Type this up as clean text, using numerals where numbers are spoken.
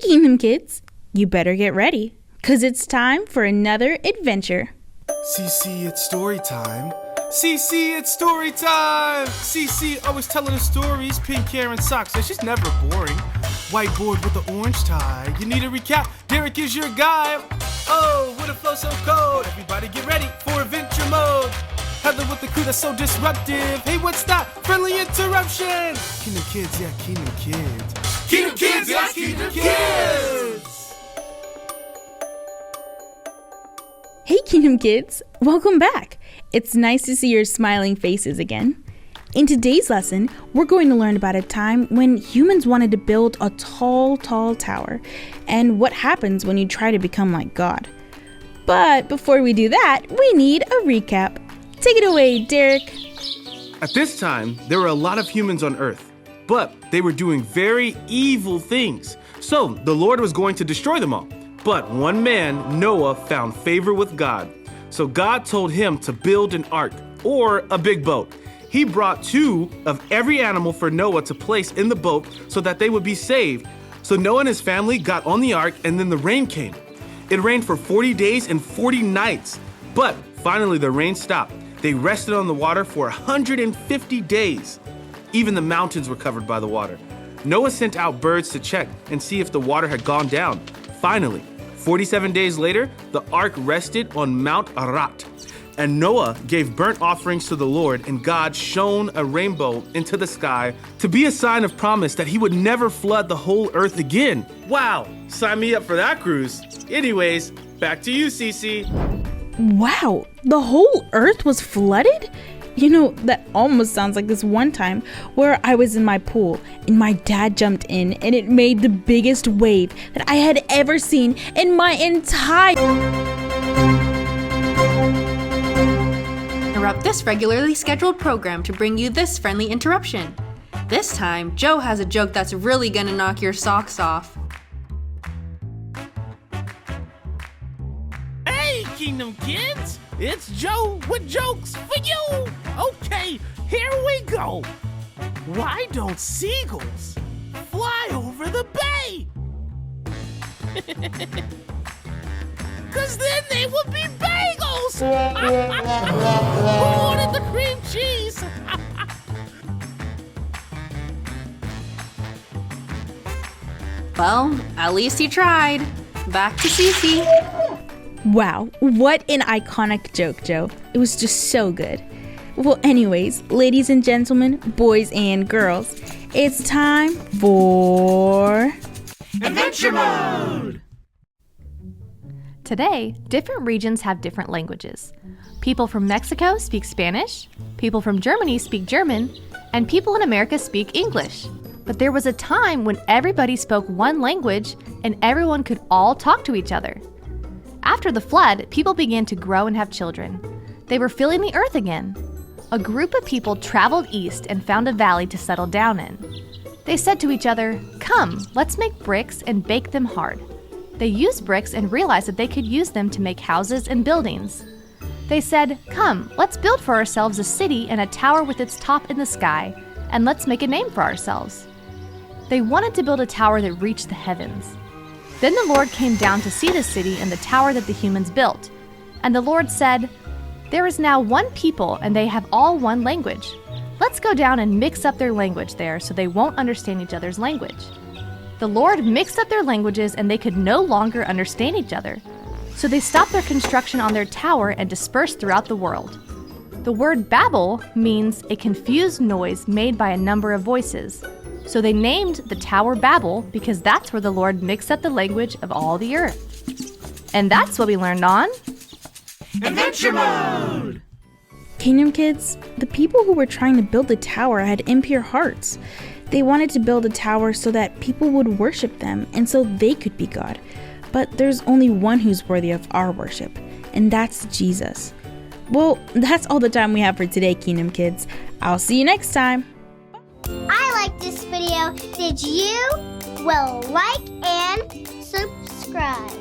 Kingdom Kids, you better get ready, 'cause it's time for another adventure. CC, it's story time. CC, it's story time. CC always telling the stories. Pink hair and socks, so she's never boring. Whiteboard with the orange tie. You need a recap? Derek is your guy. Oh, with a flow so cold. Everybody get ready for adventure mode. Heather with the crew that's so disruptive. Hey, what's that? Friendly interruption. Kingdom Kids, yeah, Kingdom Kids. Kingdom Kids, yeah, Kingdom Kids. Hey Kingdom Kids, welcome back. It's nice to see your smiling faces again. In today's lesson, we're going to learn about a time when humans wanted to build a tall tower, and what happens when you try to become like God. But before we do that, we need a recap. Take it away, Derek. At this time, there were a lot of humans on Earth, but they were doing very evil things. So the Lord was going to destroy them all. But one man, Noah, found favor with God. So God told him to build an ark, or a big boat. He brought 2 of every animal for Noah to place in the boat so that they would be saved. So Noah and his family got on the ark, and then the rain came. It rained for 40 days and 40 nights. But finally the rain stopped. They rested on the water for 150 days. Even the mountains were covered by the water. Noah sent out birds to check and see if the water had gone down. Finally, 47 days later, the ark rested on Mount Ararat. And Noah gave burnt offerings to the Lord, and God shone a rainbow into the sky to be a sign of promise that he would never flood the whole earth again. Wow, sign me up for that cruise. Anyways, back to you, Cece. Wow, the whole earth was flooded? You know, that almost sounds like this one time where I was in my pool and my dad jumped in and it made the biggest wave that I had ever seen in my entire... Interrupt this regularly scheduled program to bring you this friendly interruption. This time, Joe has a joke that's really gonna knock your socks off. Hey, Kingdom Kids! It's Joe with jokes for you! Okay, here we go! Why don't seagulls fly over the bay? 'Cause then they would be bagels! Who wanted the cream cheese? Well, at least he tried. Back to Cece. Wow, what an iconic joke, Joe. It was just so good. Well, anyways, ladies and gentlemen, boys and girls, it's time for... Adventure Mode! Today, different regions have different languages. People from Mexico speak Spanish, people from Germany speak German, and people in America speak English. But there was a time when everybody spoke one language and everyone could all talk to each other. After the flood, people began to grow and have children. They were filling the earth again. A group of people traveled east and found a valley to settle down in. They said to each other, "Come, let's make bricks and bake them hard." They used bricks and realized that they could use them to make houses and buildings. They said, "Come, let's build for ourselves a city and a tower with its top in the sky, and let's make a name for ourselves." They wanted to build a tower that reached the heavens. Then the Lord came down to see the city and the tower that the humans built. And the Lord said, "There is now one people and they have all one language. Let's go down and mix up their language there so they won't understand each other's language." The Lord mixed up their languages and they could no longer understand each other. So they stopped their construction on their tower and dispersed throughout the world. The word Babel means a confused noise made by a number of voices. So they named the tower Babel because that's where the Lord mixed up the language of all the earth. And that's what we learned on Adventure Mode! Kingdom Kids, the people who were trying to build the tower had impure hearts. They wanted to build a tower so that people would worship them and so they could be God. But there's only one who's worthy of our worship, and that's Jesus. Well, that's all the time we have for today, Kingdom Kids. I'll see you next time. I liked this video. Did you? Well, like and subscribe.